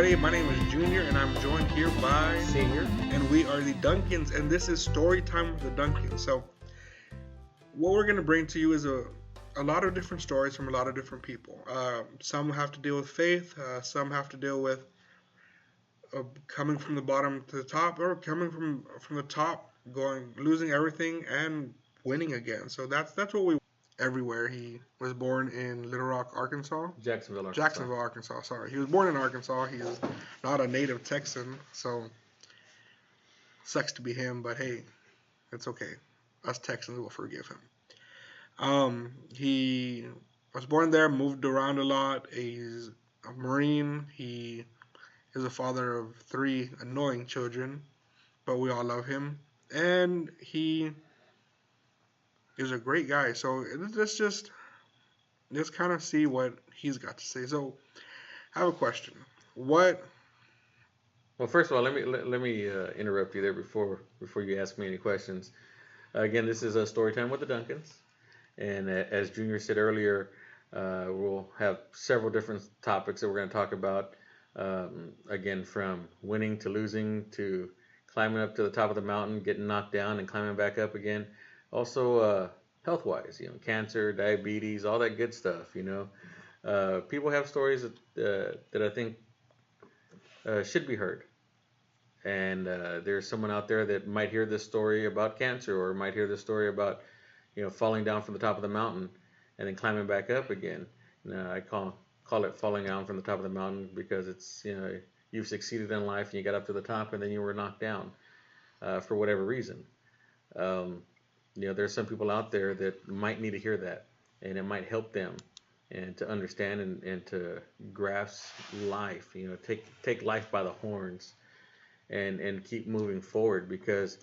everybody, my name is Junior and I'm joined here by Senior. And we are the Duncans, and this is Storytime with the Duncans. So what we're going to bring to you is a lot of different stories from a lot of different people. Some have to deal with faith, some have to deal with coming from the bottom to the top, or coming from the top, losing everything and winning again. So that's what we everywhere. He was born in Little Rock, Arkansas. Jacksonville, Arkansas. Sorry, he was born in Arkansas. He is not a native Texan, so sucks to be him. But hey, it's okay. Us Texans will forgive him. He was born there, moved around a lot. He's a Marine. He is a father of 3 annoying children, but we all love him, and he is a great guy. So let's kind of see what he's got to say. So, I have a question. Well, first of all, let me interrupt you there before you ask me any questions. Again, this is a Storytime with the Duncans, and as Junior said earlier, we'll have several different topics that we're going to talk about. Again, from winning to losing to climbing up to the top of the mountain, getting knocked down, and climbing back up again. Also, health-wise, cancer, diabetes, all that good stuff. People have stories that I think should be heard. And there's someone out there that might hear this story about cancer, or might hear this story about, falling down from the top of the mountain and then climbing back up again. I call it falling down from the top of the mountain because it's, you've succeeded in life and you got up to the top and then you were knocked down for whatever reason. There's some people out there that might need to hear that, and it might help them and to understand and to grasp life, take life by the horns and keep moving forward, because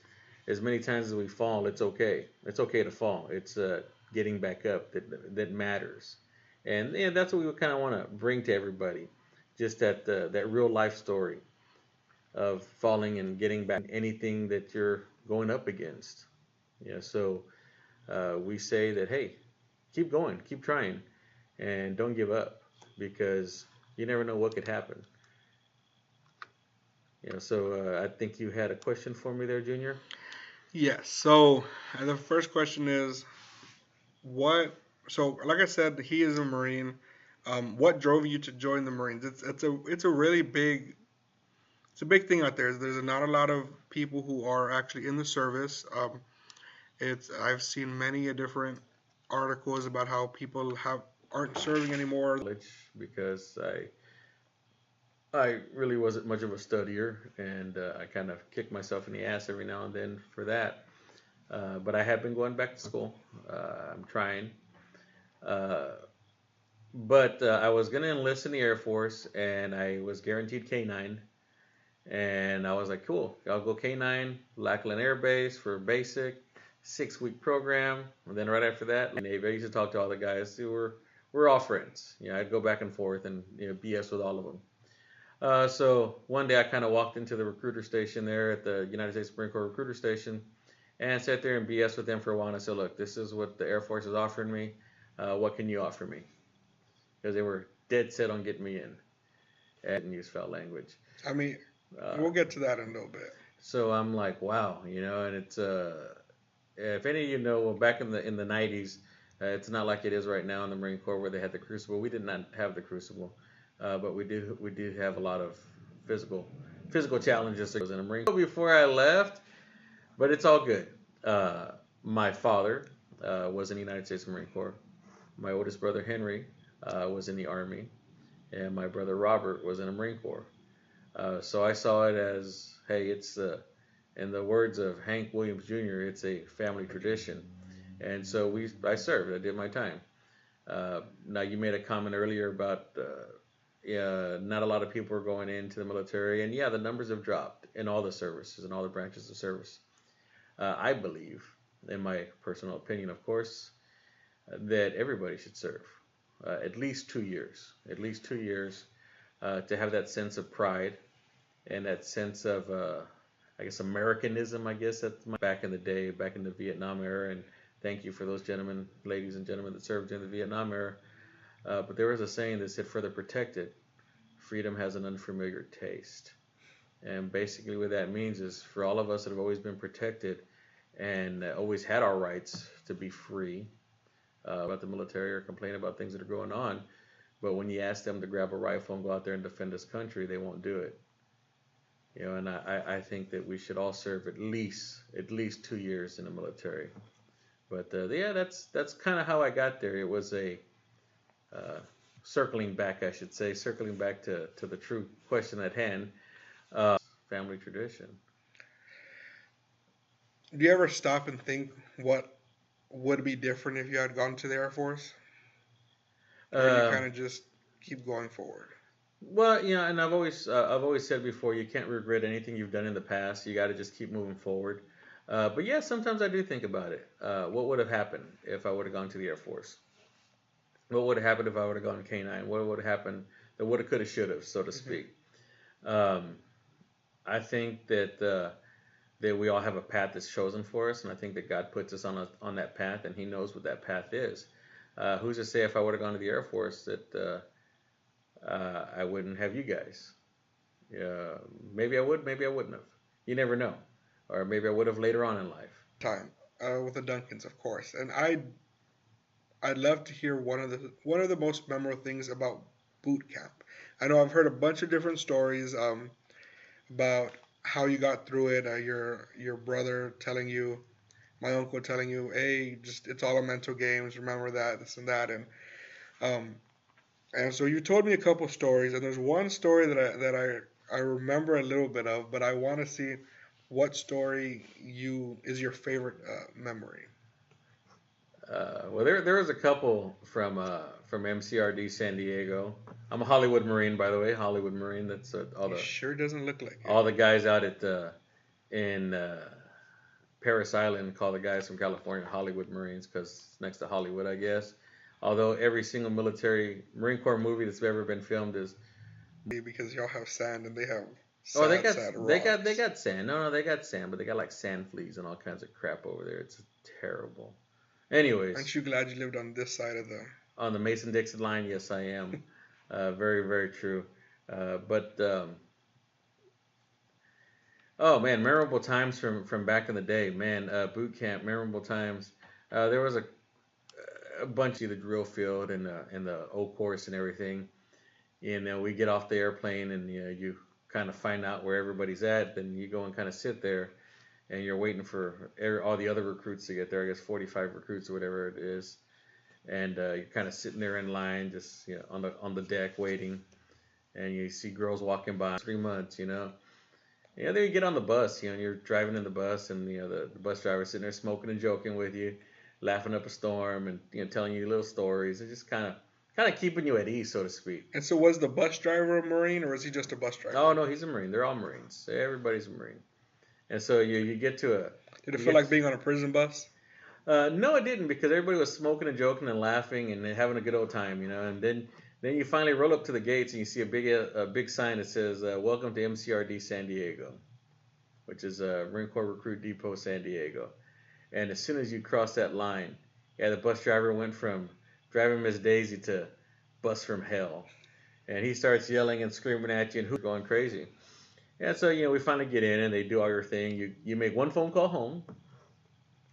as many times as we fall, it's okay. It's okay to fall. It's getting back up that matters. And that's what we kind of want to bring to everybody, just that real life story of falling and getting back, anything that you're going up against. So we say that, hey, keep going, keep trying, and don't give up, because you never know what could happen. So I think you had a question for me there, Junior. Yes. So the first question is, So, like I said, he is a Marine. What drove you to join the Marines? It's a really big thing out there. There's not a lot of people who are actually in the service. I've seen many different articles about how people aren't serving anymore. Because I really wasn't much of a studier, and I kind of kick myself in the ass every now and then for that. But I have been going back to school. I'm trying. But I was going to enlist in the Air Force, and I was guaranteed K9. And I was like, cool, I'll go K9, Lackland Air Base for basic, 6-week program. And then right after that, Navy, I used to talk to all the guys who we're all friends. I'd go back and forth and BS with all of them. So one day I kind of walked into the recruiter station there at the United States Marine Corps recruiter station and sat there and BS with them for a while. And I said, look, this is what the Air Force is offering me. What can you offer me? Because they were dead set on getting me in. And use foul language. I mean, we'll get to that in a little bit. So I'm like, wow, and it's if any of you know, well, back in the 90s, it's not like it is right now in the Marine Corps where they had the Crucible. We did not have the Crucible. But we did have a lot of physical challenges in the Marine Corps before I left, but it's all good. My father was in the United States Marine Corps. My oldest brother Henry was in the Army, and my brother Robert was in the Marine Corps. So I saw it as, hey, it's in the words of Hank Williams Jr., it's a family tradition, and so I served. I did my time. Now you made a comment earlier about. Not a lot of people are going into the military, and the numbers have dropped in all the services and all the branches of service. I believe, in my personal opinion, of course, that everybody should serve at least 2 years. At least 2 years to have that sense of pride and that sense of, I guess, Americanism. I guess that's back in the day, back in the Vietnam era. And thank you for those ladies and gentlemen that served in the Vietnam era. But there was a saying that said, "Further protected freedom has an unfamiliar taste. And basically, what that means is for all of us that have always been protected and always had our rights to be free about the military or complain about things that are going on, but when you ask them to grab a rifle and go out there and defend this country, they won't do it. You know, and I think that we should all serve at least 2 years in the military. But yeah, that's kind of how I got there. It was a circling back, I should say, circling back to the true question at hand. Family tradition. Do you ever stop and think what would be different if you had gone to the Air Force? Or you Uh, kind of just keep going forward? well, you know, and I've always said before, you can't regret anything you've done in the past. You got to just keep moving forward. But yeah, sometimes I do think about it. What would have happened if I would have gone to the Air Force? What would have happened if I would have gone to K9? What would have happened? The woulda, coulda, shoulda, so to Hmm. speak. Um, I think that we all have a path that's chosen for us, and I think that God puts us on that path, and He knows what that path is. Who's to say if I would have gone to the Air Force that I wouldn't have you guys? Maybe I would, maybe I wouldn't have. You never know, or maybe I would have later on in life. Time with the Duncans, of course. And I'd love to hear one of the most memorable things about boot camp. I know I've heard a bunch of different stories about how you got through it. Your brother telling you, my uncle telling you, hey, just it's all a mental games. Remember that, this and that, um, and so you told me a couple stories, and there's one story that I remember a little bit of, but I want to see what story you is your favorite memory. Well, there was a couple from MCRD San Diego. I'm a Hollywood Marine, by the way. Hollywood Marine. That's He sure doesn't look like it. all the guys out at in Paris Island call the guys from California Hollywood Marines because it's next to Hollywood, I guess. Although every single military Marine Corps movie that's ever been filmed is Because y'all have sand and they have oh sad they rocks. got sand. No, they got sand, but they got like sand fleas and all kinds of crap over there. It's terrible. Anyways, Aren't you glad you lived on this side of the? on the Mason Dixon line, yes, I am. Very very true. But oh man, memorable times from back in the day, man. Boot camp, memorable times. There was a bunch of the drill field and the old course and everything. You know, we get off the airplane and you kind of find out where everybody's at. Then you go and kind of sit there and you're waiting for all the other recruits to get there. I guess 45 recruits or whatever it is, and you're kind of sitting there in line, just on the deck waiting. And you see girls walking by. 3 months, you know. Yeah, then you get on the bus, and you're driving in the bus, and the bus driver sitting there smoking and joking with you, laughing up a storm, and telling you little stories, and just kind of keeping you at ease, so to speak. And so was the bus driver a Marine or is he just a bus Oh driver? no, he's a Marine. They're all Marines. Everybody's a Marine. And so you get to a Did it you feel get like being on a prison bus? no, it didn't because everybody was smoking and joking and laughing and having a good old time, And then you finally roll up to the gates and you see a big sign that says "Welcome to MCRD San Diego," which is Marine Corps Recruit Depot San Diego. And as soon as you cross that line, yeah, the bus driver went from driving Miss Daisy to bus from hell, and he starts yelling and screaming at you and who's going crazy. And so we finally get in and they do all your thing. You make one phone call home,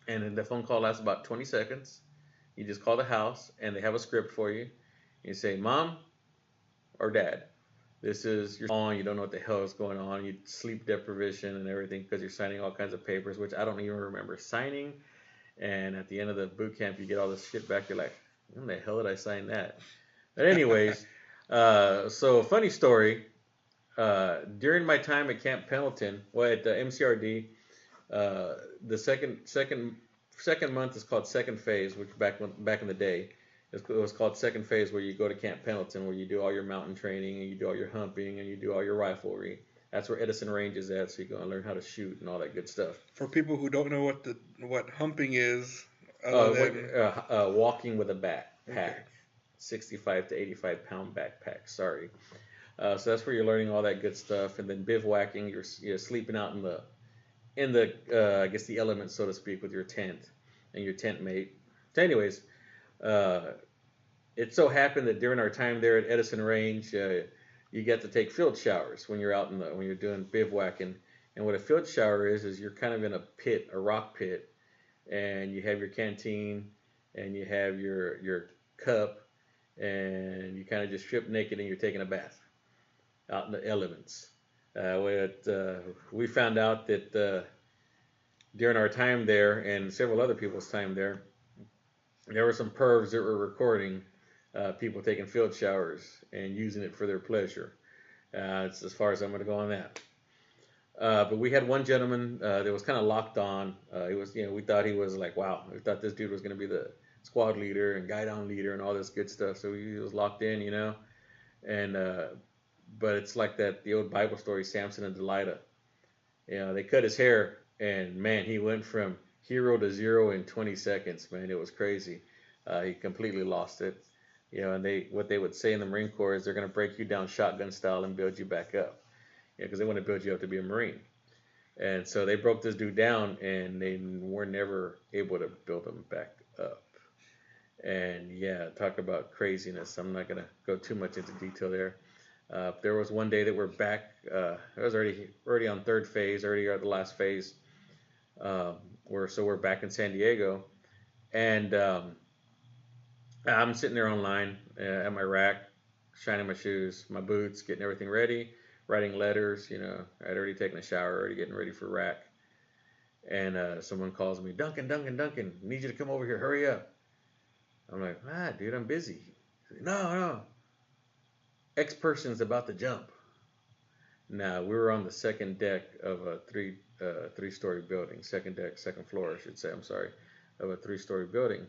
and then the phone call lasts about 20 seconds. You just call the house and they have a script for you. You say, "Mom or Dad, this is your on. You don't know what the hell is going on. You sleep deprivation and everything because you're signing all kinds of papers, which I don't even remember signing. And at the end of the boot camp, you get all this shit back. You're like, when the hell did I sign that?" But anyways, so funny story. During my time at Camp Pendleton, well, at MCRD, the second month is called second phase, which back in the day, it was called second phase, where you go to Camp Pendleton, where you do all your mountain training and you do all your humping and you do all your riflery. That's where Edison Range is at, so you go and learn how to shoot and all that good stuff. For people who don't know what humping is, other than Walking with a backpack, okay. 65 to 85 pound backpack. Sorry. So that's where you're learning all that good stuff, and then bivouacking. You're sleeping out in the I guess the elements, so to speak, with your tent and your tent mate. So anyways, it so happened that during our time there at Edison Range, you get to take field showers when you're out when you're doing bivouacking. And what a field shower is you're kind of in a pit, a rock pit, and you have your canteen and you have your cup, and you kind of just strip naked and you're taking a bath out in the elements. We found out that during our time there and several other people's time there were some pervs that were recording people taking field showers and using it for their pleasure. It's as far as I'm going to go on that. But we had one gentleman that was kind of locked on. He was, we thought he was like, wow, we thought this dude was going to be the squad leader and guy down leader and all this good stuff. So he was locked in, and but it's like the old Bible story, Samson and Delilah. They cut his hair, and man, he went from hero to zero in 20 seconds. Man, it was crazy. He completely lost it. And what they would say in the Marine Corps is they're going to break you down shotgun style and build you back up. Because they want to build you up to be a Marine. And so they broke this dude down, and they were never able to build him back up. And yeah, talk about craziness. I'm not going to go too much into detail there. There was one day that we're back. It was already on third phase, already at the last phase. We're back in San Diego, and I'm sitting there online at my rack, shining my shoes, my boots, getting everything ready, writing letters. I'd already taken a shower, already getting ready for rack, and someone calls me, Duncan, need you to come over here, hurry up. I'm like, dude, I'm busy. No, X person's about to jump. Now, we were on the second deck of a three-story building, second deck, second floor, I should say, I'm sorry, of a three-story building.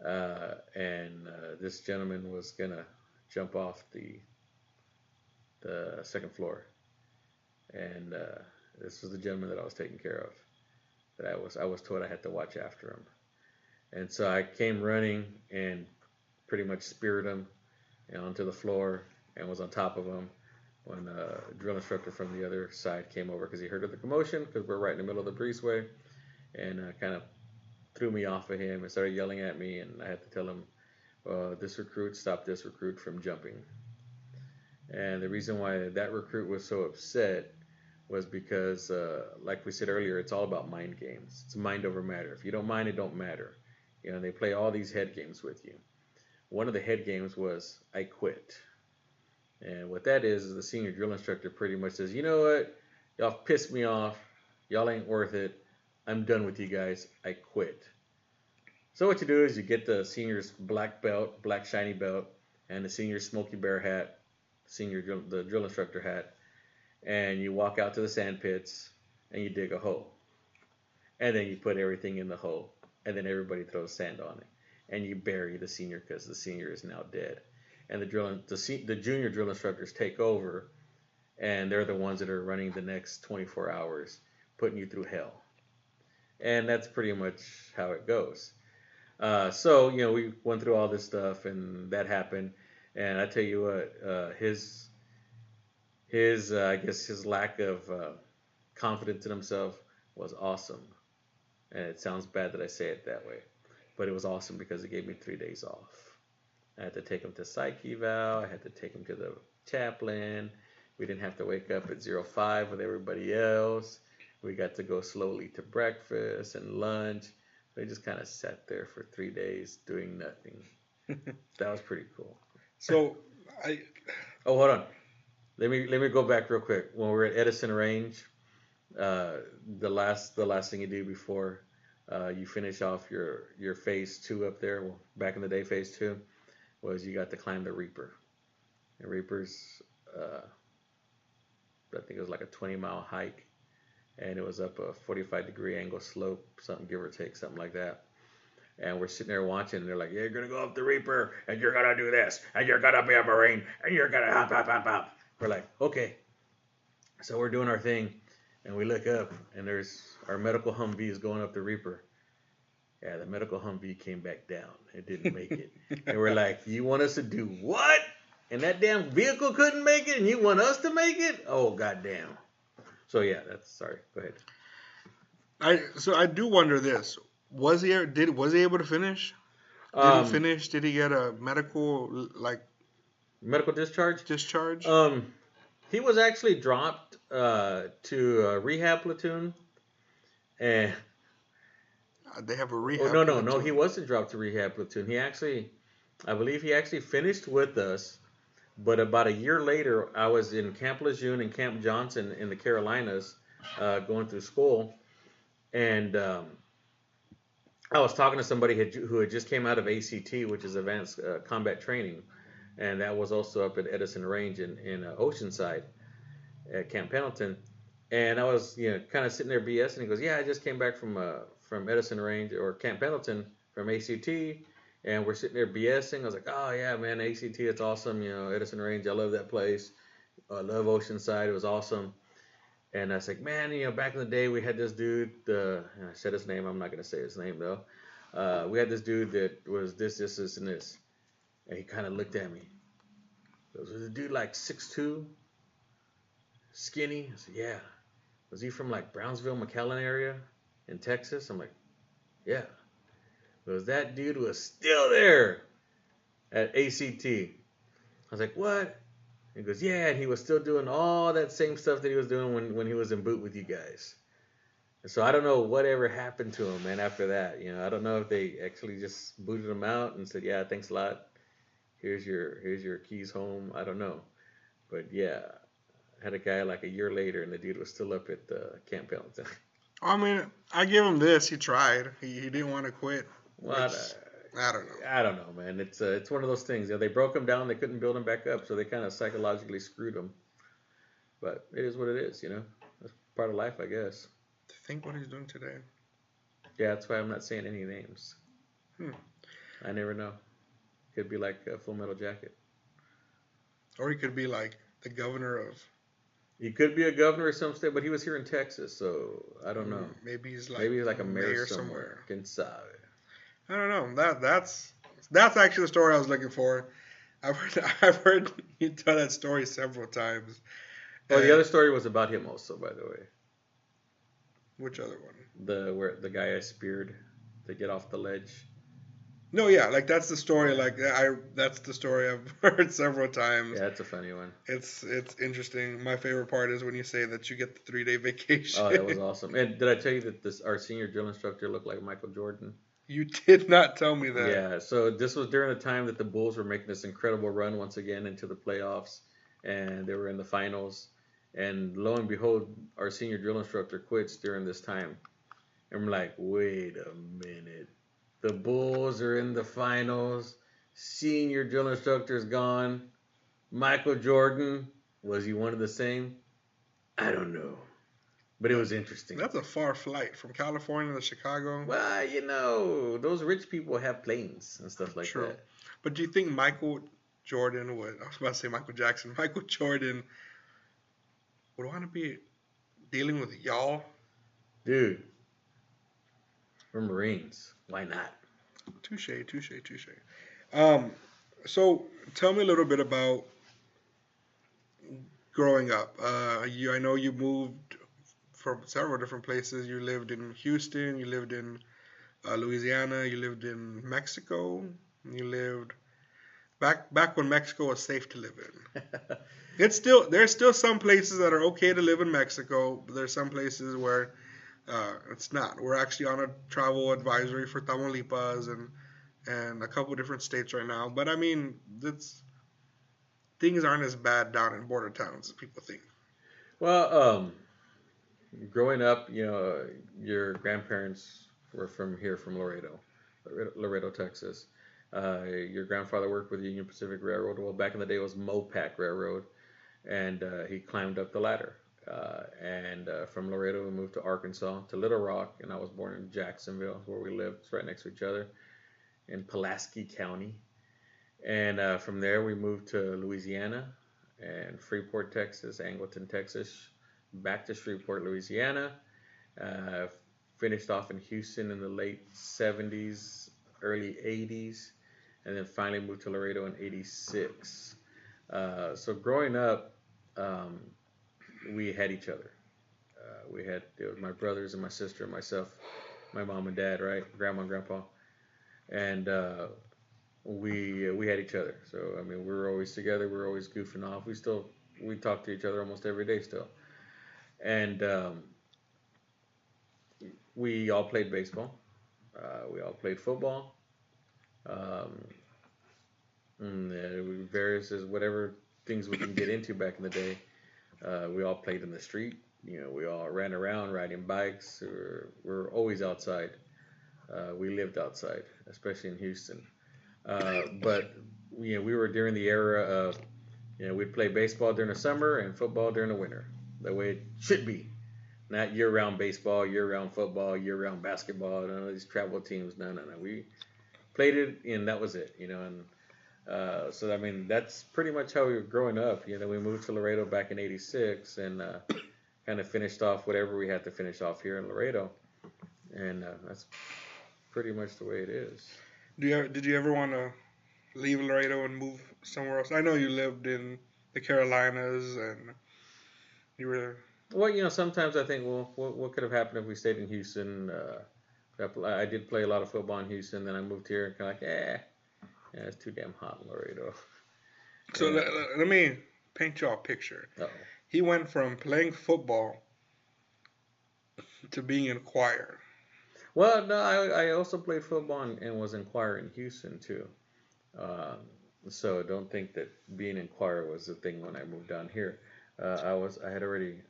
And this gentleman was going to jump off the second floor. And this was the gentleman that I was taking care of, that I was told I had to watch after him. And so I came running and pretty much speared him onto the floor and was on top of him when a drill instructor from the other side came over because he heard of the commotion, because we're right in the middle of the breezeway, and kind of threw me off of him and started yelling at me, and I had to tell him, this recruit stopped this recruit from jumping. And the reason why that recruit was so upset was because, like we said earlier, it's all about mind games. It's mind over matter. If you don't mind, it don't matter. They play all these head games with you. One of the head games was, I quit. And what that is the senior drill instructor pretty much says, you know what? Y'all pissed me off. Y'all ain't worth it. I'm done with you guys. I quit. So what you do is you get the senior's black belt, black shiny belt, and the senior's Smoky Bear hat, the drill instructor hat, and you walk out to the sand pits and you dig a hole. And then you put everything in the hole, and then everybody throws sand on it. And you bury the senior because the senior is now dead. And the junior drill instructors take over, and they're the ones that are running the next 24 hours, putting you through hell. And that's pretty much how it goes. So we went through all this stuff, and that happened. And I tell you what, his I guess his lack of confidence in himself was awesome. And it sounds bad that I say it that way, but it was awesome because it gave me 3 days off. I had to take him to psych eval. I had to take him to the chaplain. We didn't have to wake up at 05 with everybody else. We got to go slowly to breakfast and lunch. They just kind of sat there for 3 days doing nothing. That was pretty cool. So Oh, hold on. Let me go back real quick. When we were at Edison Range, the last thing you do before you finish off your phase 2 up there, well, back in the day, phase 2, was you got to climb the Reaper. And Reaper's, I think it was like a 20-mile hike, and it was up a 45-degree angle slope, something give or take, something like that. And we're sitting there watching, and they're like, yeah, you're going to go up the Reaper, and you're going to do this, and you're going to be a Marine, and you're going to hop, hop, hop, hop. We're like, okay. So we're doing our thing, and we look up, and there's our medical Humvee is going up the Reaper. Yeah, the medical Humvee came back down. It didn't make it. And we're like, you want us to do what? And that damn vehicle couldn't make it, and you want us to make it? Oh, goddamn. So, yeah, sorry. Go ahead. I do wonder this. Was he able to finish? Did he finish? Did he get a medical, like, medical discharge. Discharge. He was actually dropped to a rehab platoon, and They have a oh rehab no, he platoon. wasn't dropped to rehab platoon. I believe he actually finished with us. But about a year later, I was in Camp Lejeune and Camp Johnson in the Carolinas, going through school, and I was talking to somebody who had just came out of ACT, which is Advanced Combat Training, and that was also up at Edison Range in Oceanside at Camp Pendleton. And I was, kind of sitting there BS, and he goes, "Yeah, I just came back from Edison Range or Camp Pendleton from ACT." And we're sitting there BSing. I was like, "Oh yeah, man, ACT, it's awesome. Edison Range, I love that place. I love Oceanside. It was awesome." And I was like, "Man, back in the day, we had this dude. And I said his name. I'm not gonna say his name though. We had this dude that was this, and this." And he kind of looked at me. Was the dude like 6'2", skinny? I said, "Yeah." Was he from like Brownsville, McAllen area in Texas? I'm like, "Yeah." Was that dude was still there at ACT? I was like, "What?" He goes, "Yeah," and he was still doing all that same stuff that he was doing when he was in boot with you guys. And so I don't know whatever happened to him, man, after that. I don't know if they actually just booted him out and said, "Yeah, thanks a lot. Here's your keys home." I don't know. But yeah, I had a guy like a year later, and the dude was still up at Camp Pendleton. I mean, I give him this. He tried. He didn't want to quit. Well, Which, I don't know. I don't know, man. It's one of those things. They broke him down. They couldn't build him back up, so they kind of psychologically screwed him. But it is what it is. That's part of life, I guess. Think what he's doing today. Yeah, that's why I'm not saying any names. I never know. Could be like a Full Metal Jacket. Or he could be like the governor of. He could be a governor of some state, but he was here in Texas, so I don't know. Maybe he's like a mayor somewhere. Quien sabe. I don't know. That's actually the story I was looking for. I've heard you tell that story several times. Oh, the other story was about him also, by the way. Which other one? The guy I speared to get off the ledge. No, yeah, like that's the story. That's the story I've heard several times. Yeah, it's a funny one. It's interesting. My favorite part is when you say that you get the 3-day vacation. Oh, that was awesome. And did I tell you that our senior drill instructor looked like Michael Jordan? You did not tell me that. Yeah, so this was during the time that the Bulls were making this incredible run once again into the playoffs, and they were in the finals. And lo and behold, our senior drill instructor quits during this time. And I'm like, wait a minute. The Bulls are in the finals. Senior drill instructor's gone. Michael Jordan, was he one of the same? I don't know. But it was interesting. That's a far flight from California to Chicago. Well, those rich people have planes and stuff like True. that. But do you think Michael Jordan would, I was about to say Michael Jackson, Michael Jordan would want to be dealing with y'all? Dude, we're Marines. Why not? Touche. So tell me a little bit about growing up. I know you moved from several different places. You lived in Houston. You lived in Louisiana. You lived in Mexico. You lived back when Mexico was safe to live in. There's still some places that are okay to live in Mexico, but there's some places where it's not. We're actually on a travel advisory for Tamaulipas and a couple different states right now. But I mean, things aren't as bad down in border towns as people think. Well, growing up, your grandparents were from Laredo, Texas. Your grandfather worked with the Union Pacific Railroad. Well, back in the day, it was Mopac Railroad, and he climbed up the ladder. And from Laredo, we moved to Arkansas, to Little Rock, and I was born in Jacksonville, where we lived. It's right next to each other in Pulaski County. And from there, we moved to Louisiana and Freeport, Texas, Angleton, Texas, back to Shreveport, Louisiana. Finished off in Houston in the late 70s, early 80s, and then finally moved to Laredo in 86. So growing up, we had each other. It was my brothers and my sister and myself, my mom and dad, right? Grandma and grandpa. And we had each other. So I mean, we were always together. We were always goofing off. We talk to each other almost every day still, and we all played baseball. We all played football. Um, various as whatever things we can get into back in the day. We all played in the street. We all ran around riding bikes. We're always outside. We lived outside, especially in Houston. But we were during the era of we'd play baseball during the summer and football during the winter. The way it should be. Not year-round baseball, year-round football, year-round basketball. None of these travel teams. No, no, no. We played it, and that was it. And so I mean that's pretty much how we were growing up. We moved to Laredo back in '86 and kind of finished off whatever we had to finish off here in Laredo, and that's pretty much the way it is. Did you ever want to leave Laredo and move somewhere else? I know you lived in the Carolinas and you were. Well, sometimes I think, well, what could have happened if we stayed in Houston? I did play a lot of football in Houston, then I moved here and kind of like, yeah, it's too damn hot in Laredo. So let me paint you a picture. Uh-oh. He went from playing football to being in choir. Well, no, I also played football and was in choir in Houston too. So don't think that being in choir was the thing when I moved down here. I had already,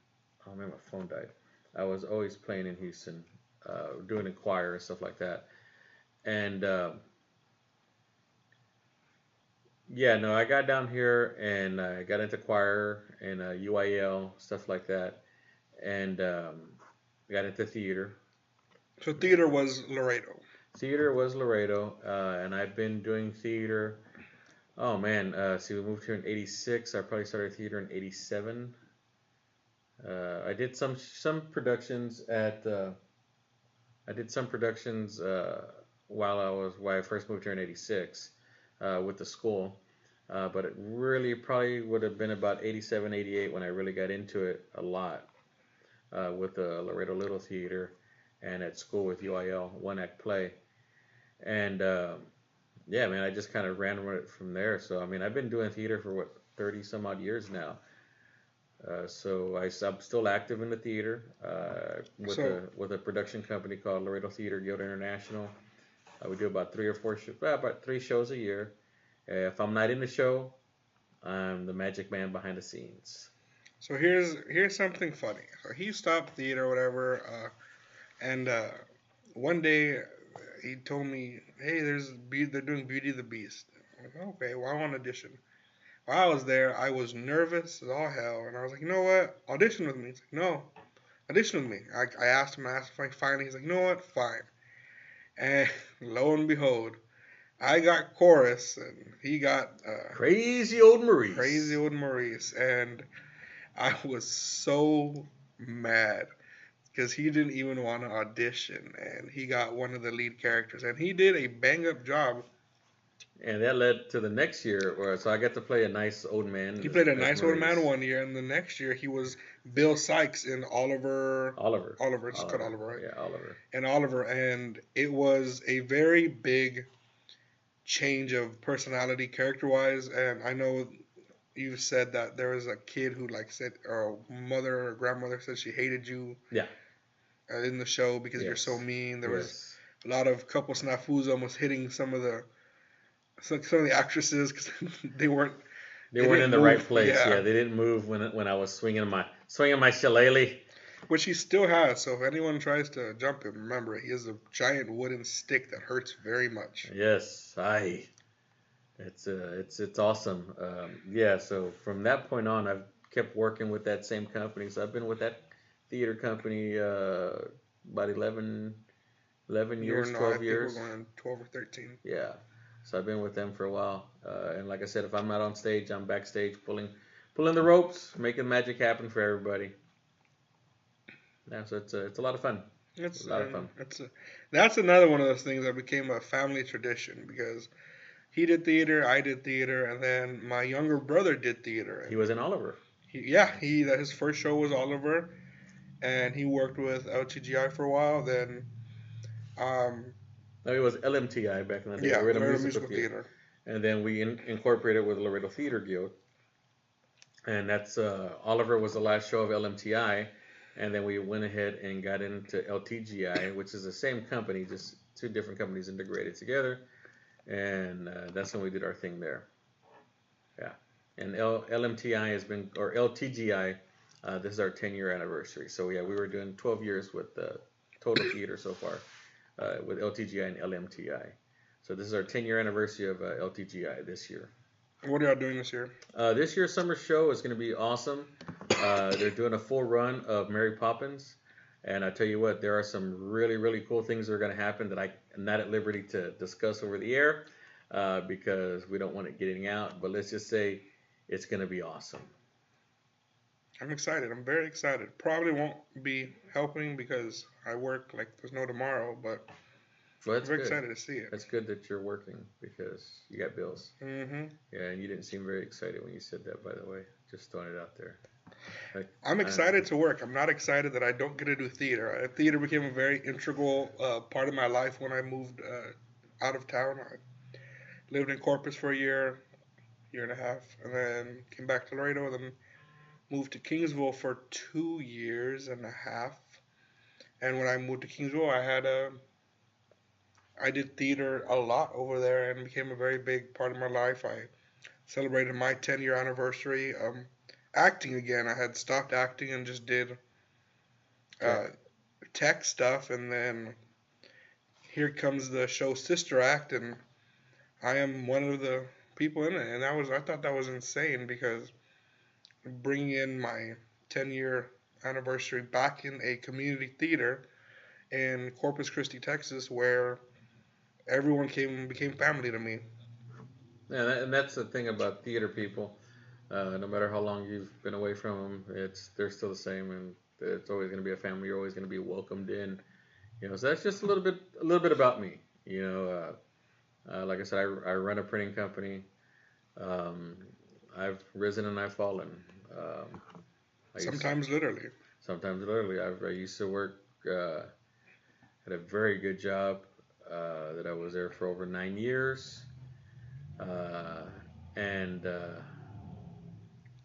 oh man, my phone died. I was always playing in Houston, doing a choir and stuff like that. And yeah, no, I got down here and I got into choir and UIL, stuff like that. And got into theater. So theater was Laredo. Theater was Laredo, and I've been doing theater. Oh man, see, we moved here in '86. I probably started theater in '87. I did some productions at. I did some productions while I first moved here in '86 with the school, but it really probably would have been about '87, '88 when I really got into it a lot with the Laredo Little Theater and at school with UIL one act play, and yeah, man, I just kind of ran with it from there. So I mean, I've been doing theater for 30 some odd years now. So I'm still active in the theater with a production company called Laredo Theater Guild International. We do about about 3 shows a year. If I'm not in the show, I'm the magic man behind the scenes. So here's something funny. So he stopped theater or whatever, and one day he told me, "Hey, they're doing Beauty and the Beast." I'm like, okay, well, I want to audition. While I was there, I was nervous as all hell, and I was like, you know what? Audition with me. He's like, no, audition with me. I asked him if I finally. He's like, you know what? Fine. And lo and behold, I got chorus, and he got Crazy Old Maurice. Crazy Old Maurice, and I was so mad because he didn't even want to audition, and he got one of the lead characters, and he did a bang up job. And that led to the next year, so I got to play a nice old man. He played a nice old man one year, and the next year he was Bill Sykes in Oliver. It's called Oliver, right? Yeah, Oliver. And Oliver, and it was a very big change of personality character-wise, and I know you said that there was a kid who said, or mother or grandmother said she hated you. Yeah. In the show because you're so mean. There was a lot of couple snafus almost hitting some of the actresses because they weren't in the right place. Yeah, they didn't move when I was swinging my shillelagh. Which he still has. So if anyone tries to jump him, remember he has a giant wooden stick that hurts very much. Yes, it's awesome. Yeah, so from that point on, I've kept working with that same company. So I've been with that theater company about 11 years, 12 years. We're going 12 or 13. Yeah. So I've been with them for a while. And like I said, if I'm not on stage, I'm backstage pulling the ropes, making magic happen for everybody. Yeah, so it's a lot of fun. It's a lot of fun. That's another one of those things that became a family tradition because he did theater, I did theater, and then my younger brother did theater. He was in Oliver. His first show was Oliver, and he worked with LTGI for a while. Then, no, it was LMTI back in the day. Yeah, Laredo Musical Theater. and then we incorporated with Laredo Theater Guild, and that's Oliver was the last show of LMTI, and then we went ahead and got into LTGI, which is the same company, just two different companies integrated together, and that's when we did our thing there. Yeah, and LMTI has been, or LTGI, this is our 10-year anniversary. So yeah, we were doing 12 years with Total Theater so far, with LTGI and LMTI. So this is our 10-year anniversary of LTGI this year. What are y'all doing this year? This year's summer show is going to be awesome. They're doing a full run of Mary Poppins. And I tell you what, there are some really, really cool things that are going to happen that I'm not at liberty to discuss over the air because we don't want it getting out. But let's just say it's going to be awesome. I'm excited. I'm very excited. Probably won't be helping because I work like there's no tomorrow, but Well, I'm that's very good. excited to see it. That's good that you're working because you got bills. Mm-hmm. Yeah, and you didn't seem very excited when you said that, by the way. Just throwing it out there. Like, I'm excited to work. I'm not excited that I don't get to do theater. Theater became a very integral part of my life when I moved out of town. I lived in Corpus for a year and a half, and then came back to Laredo, and then moved to Kingsville for 2 years and a half. And when I moved to Kingsville, I did theater a lot over there and became a very big part of my life. I celebrated my 10-year anniversary. Acting again. I had stopped acting and just did tech stuff, and then here comes the show Sister Act, and I am one of the people in it, and I thought that was insane because bringing in my 10-year anniversary back in a community theater in Corpus Christi, Texas, where everyone became family to me. Yeah, and that's the thing about theater people. No matter how long you've been away from them, they're still the same, and it's always going to be a family. You're always going to be welcomed in. So that's just a little bit about me. Like I said, I run a printing company. I've risen and I've fallen. Sometimes literally. Sometimes literally. I used to work at a very good job that I was there for over 9 years, and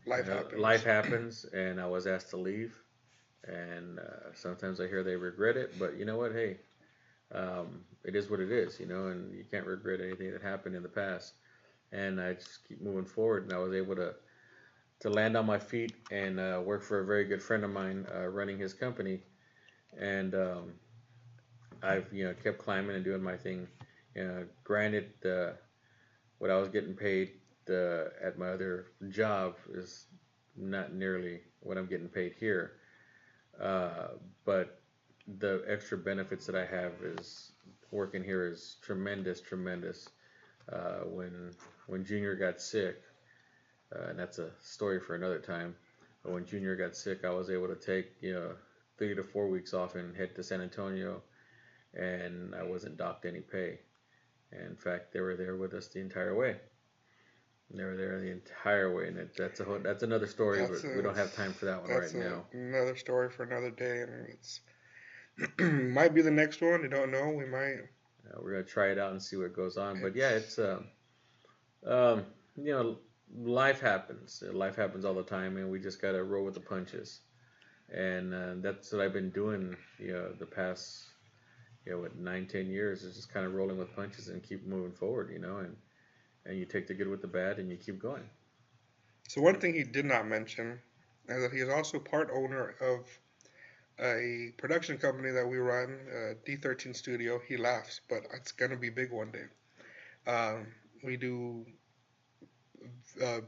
life happens, and I was asked to leave. And sometimes I hear they regret it, but you know what? Hey, it is what it is, and you can't regret anything that happened in the past. And I just keep moving forward, and I was able to land on my feet and work for a very good friend of mine running his company. And I've kept climbing and doing my thing. Granted, what I was getting paid at my other job is not nearly what I'm getting paid here. But the extra benefits that I have is working here is tremendous. When Junior got sick, and that's a story for another time. But when Junior got sick, I was able to take 3 to 4 weeks off and head to San Antonio, and I wasn't docked any pay. And in fact, they were there with us the entire way. They were there the entire way, and that's another story. But we don't have time for that one right now. Another story for another day, and it's might be the next one. You don't know. We might. We're gonna try it out and see what goes on. But yeah, it's life happens. Life happens all the time, and we just gotta roll with the punches. And that's what I've been doing. The past 9-10 years is just kind of rolling with punches and keep moving forward. And you take the good with the bad and you keep going. So one thing he did not mention is that he is also part owner of a production company that we run, D13 Studio. He laughs, but it's going to be big one day. We do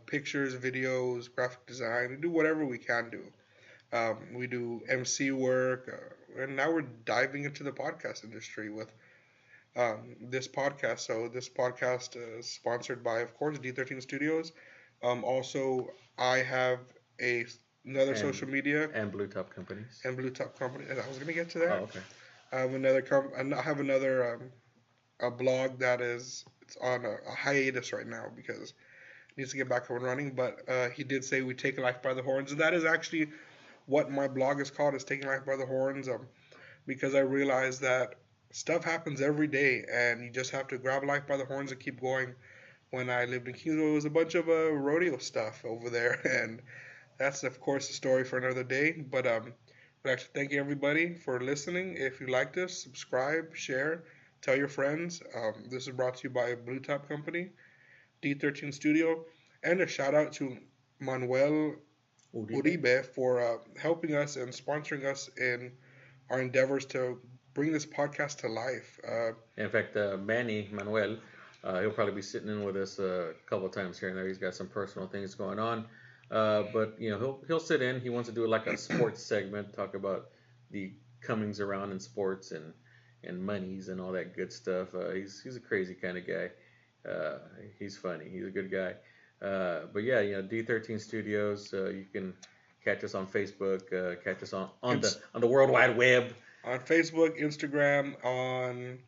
pictures, videos, graphic design. We do whatever we can do. We do MC work, and now we're diving into the podcast industry with this podcast. So this podcast is sponsored by, of course, D13 Studios. Also, I have another social media and Blue Top Companies. And Blue Top Company. And I was gonna get to that. Oh, okay. I have another a blog that it's on a hiatus right now because it needs to get back up and running. But he did say we take life by the horns, and that is actually what my blog is called, is taking life by the horns. Because I realized that stuff happens every day, and you just have to grab life by the horns and keep going. when I lived in Kingsville, it was a bunch of rodeo stuff over there, and that's of course a story for another day. But we'd like to thank everybody for listening. If you liked us, subscribe, share, tell your friends. This is brought to you by Blue Top Company, D13 Studio, and a shout out to Manuel Uribe. Uribe for helping us and sponsoring us in our endeavors to bring this podcast to life. In fact, Manny Manuel, he'll probably be sitting in with us a couple of times here and there. He's got some personal things going on, but he'll sit in. He wants to do like a sports segment, talk about the comings around in sports and monies and all that good stuff. He's a crazy kind of guy. He's funny. He's a good guy. But yeah, D13 Studios. You can catch us on Facebook. Catch us on the World Wide Web. On Facebook, Instagram, on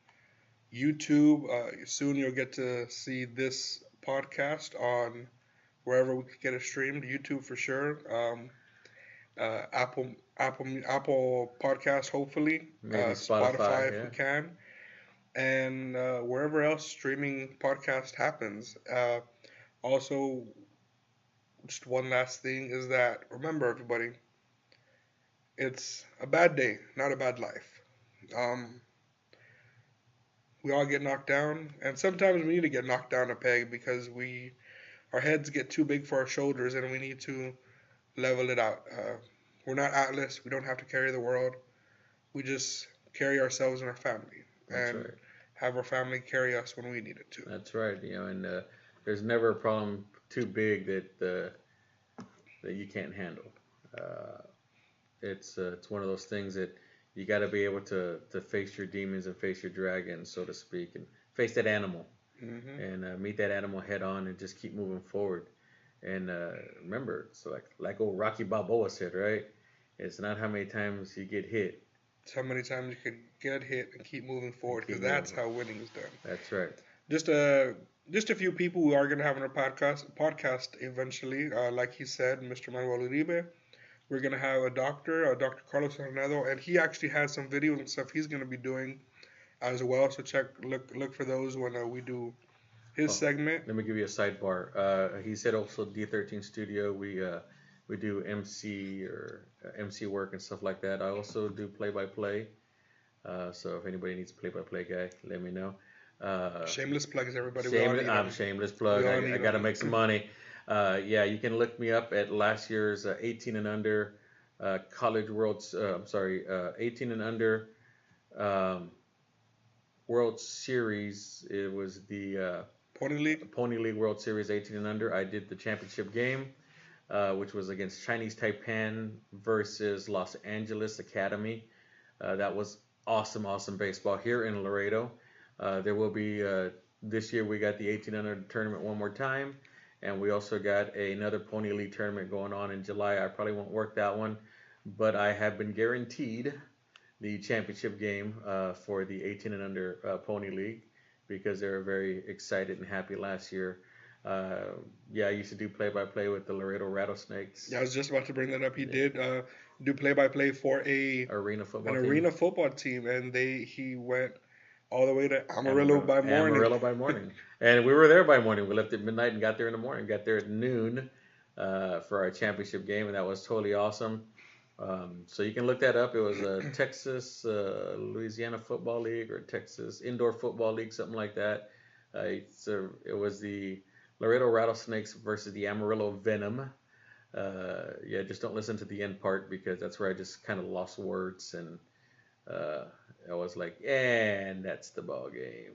YouTube. Soon you'll get to see this podcast on wherever we could get it streamed. YouTube for sure. Apple Podcast, hopefully. Maybe Spotify if yeah. we can. And wherever else streaming podcast happens. Also, just one last thing is that remember, everybody, it's a bad day, not a bad life. We all get knocked down, and sometimes we need to get knocked down a peg because our heads get too big for our shoulders, and we need to level it out. We're not Atlas. We don't have to carry the world. We just carry ourselves and our family, That's and right. have our family carry us when we need it to. That's right. And there's never a problem too big that you can't handle. It's one of those things that you got to be able to face your demons and face your dragons, so to speak, and face that animal and meet that animal head on and just keep moving forward. And remember, so like old Rocky Balboa said, right? It's not how many times you get hit. It's how many times you could get hit and keep moving forward, because that's how winning is done. That's right. Just a few people who are going to have on our podcast eventually. Like he said, Mr. Manuel Uribe. We're going to have a Dr. Carlos Hernando, and he actually has some videos and stuff he's going to be doing as well. So look for those when we do his segment. Let me give you a sidebar. He said also D13 Studio. We do MC or MC work and stuff like that. I also do play-by-play. So if anybody needs a play-by-play guy, let me know. Shameless plugs, everybody. Shameless plug. I got to make some money. Yeah, you can look me up at last year's 18 and under College World's. 18 and under World Series. It was the Pony League World Series 18 and under. I did the championship game, which was against Chinese Taipan versus Los Angeles Academy. That was awesome baseball here in Laredo. There will be this year we got the 18 under tournament one more time. And we also got another Pony League tournament going on in July. I probably won't work that one, but I have been guaranteed the championship game for the 18 and under Pony League because they were very excited and happy last year. Yeah, I used to do play-by-play with the Laredo Rattlesnakes. Yeah, I was just about to bring that up. He did do play-by-play for an arena football team, and he went all the way to Amarillo by morning. And we were there by morning. We left at midnight and got there in the morning. Got there at noon for our championship game, and that was totally awesome. So you can look that up. It was a Texas Louisiana Football League or Texas Indoor Football League, something like that. It was the Laredo Rattlesnakes versus the Amarillo Venom. Yeah, just don't listen to the end part because that's where I just kind of lost words and I was like, and that's the ball game.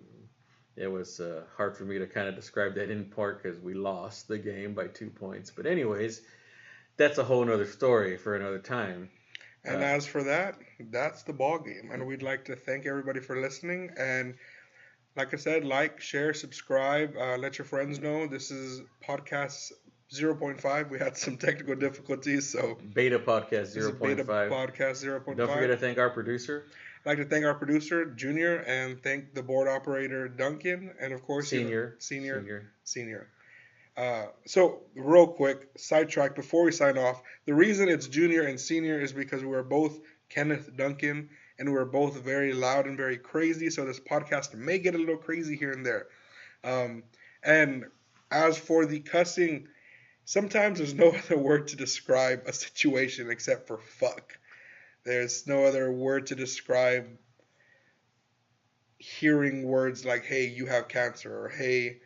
It was hard for me to kind of describe that in part because we lost the game by 2 points. But anyways, that's a whole nother story for another time. And as for that, that's the ball game. And we'd like to thank everybody for listening. And like I said, like, share, subscribe, let your friends know. This is podcast 0.5. We had some technical difficulties, so beta podcast 0.5. Beta podcast 0.5. Don't forget to thank our producer. I'd like to thank our producer, Junior, and thank the board operator, Duncan, and of course, Senior. So, real quick, sidetrack before we sign off. The reason it's Junior and Senior is because we are both Kenneth Duncan, and we're both very loud and very crazy, so this podcast may get a little crazy here and there. And As for the cussing, sometimes there's no other word to describe a situation except for fuck. There's no other word to describe hearing words like, hey, you have cancer, or hey,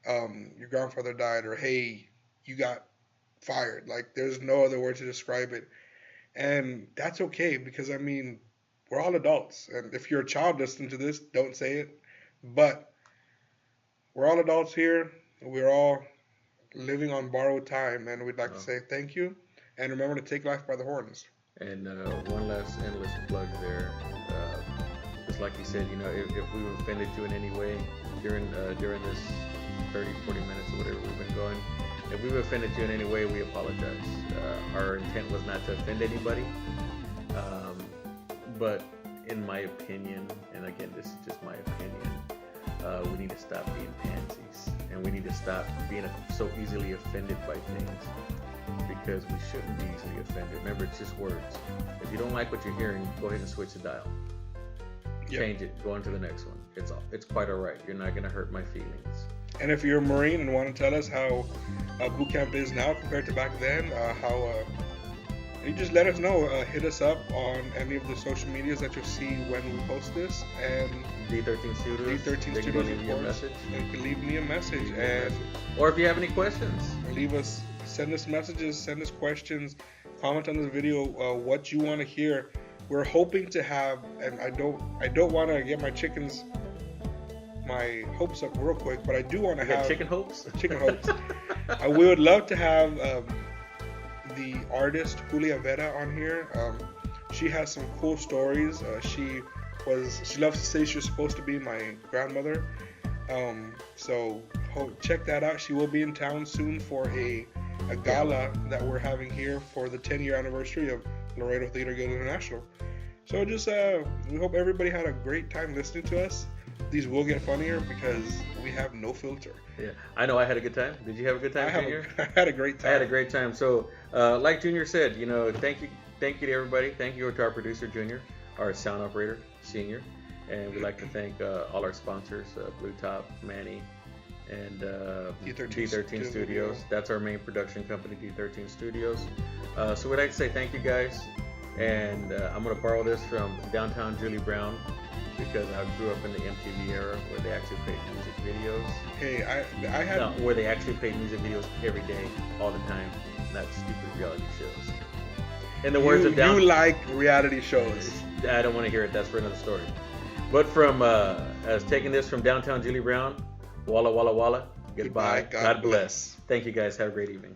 your grandfather died, or hey, you got fired. Like, there's no other word to describe it. And that's okay because, I mean, we're all adults. And if you're a child listening to this, don't say it. But we're all adults here. We're all living on borrowed time. And we'd like to say thank you. And remember to take life by the horns. And one last endless plug there. Just like you said, you know, if we've offended you in any way during this 30, 40 minutes or whatever we've been going, if we've offended you in any way, we apologize. Our intent was not to offend anybody. But in my opinion, and again, this is just my opinion, we need to stop being pansies. And we need to stop being so easily offended by things. Because we shouldn't be easily offended. Remember, it's just words. If you don't like what you're hearing, go ahead and switch the dial. Yep. Change it. Go on to the next one. It's quite all right. You're not going to hurt my feelings. And if you're a Marine and want to tell us how boot camp is now compared to back then, you just let us know. Hit us up on any of the social medias that you'll see when we post this. And D13 Studios. D13 Studios, of course. And you can leave me a message. Or if you have any questions, send us messages, send us questions, comment on this video what you want to hear. We're hoping to have, and I don't want to get my hopes up real quick, but I do want to have chicken hopes. Chicken hopes. We would love to have the artist Julia Vera on here. She has some cool stories. She loves to say she was supposed to be my grandmother. So check that out. She will be in town soon for a gala that we're having here for the 10-year anniversary of Laredo Theater Guild International. So we hope everybody had a great time listening to us. These will get funnier because we have no filter. Yeah, I know I had a good time. Did you have a good time, Junior? I had a great time. I had a great time. So, like Junior said, you know, thank you to everybody. Thank you to our producer, Junior, our sound operator, Senior. And we'd like to thank all our sponsors, Blue Top, Manny, and D13 Studios. That's our main production company, D13 Studios. So we'd like to say thank you guys. And I'm going to borrow this from Downtown Julie Brown because I grew up in the MTV era where they actually played music videos. Hey, I had... No, where they actually played music videos every day, all the time, not stupid reality shows. In the words of You like reality shows. I don't want to hear it. That's for another story. But from as taking this from Downtown Julie Brown, Walla Walla Walla. Goodbye. God bless. Thank you guys. Have a great evening.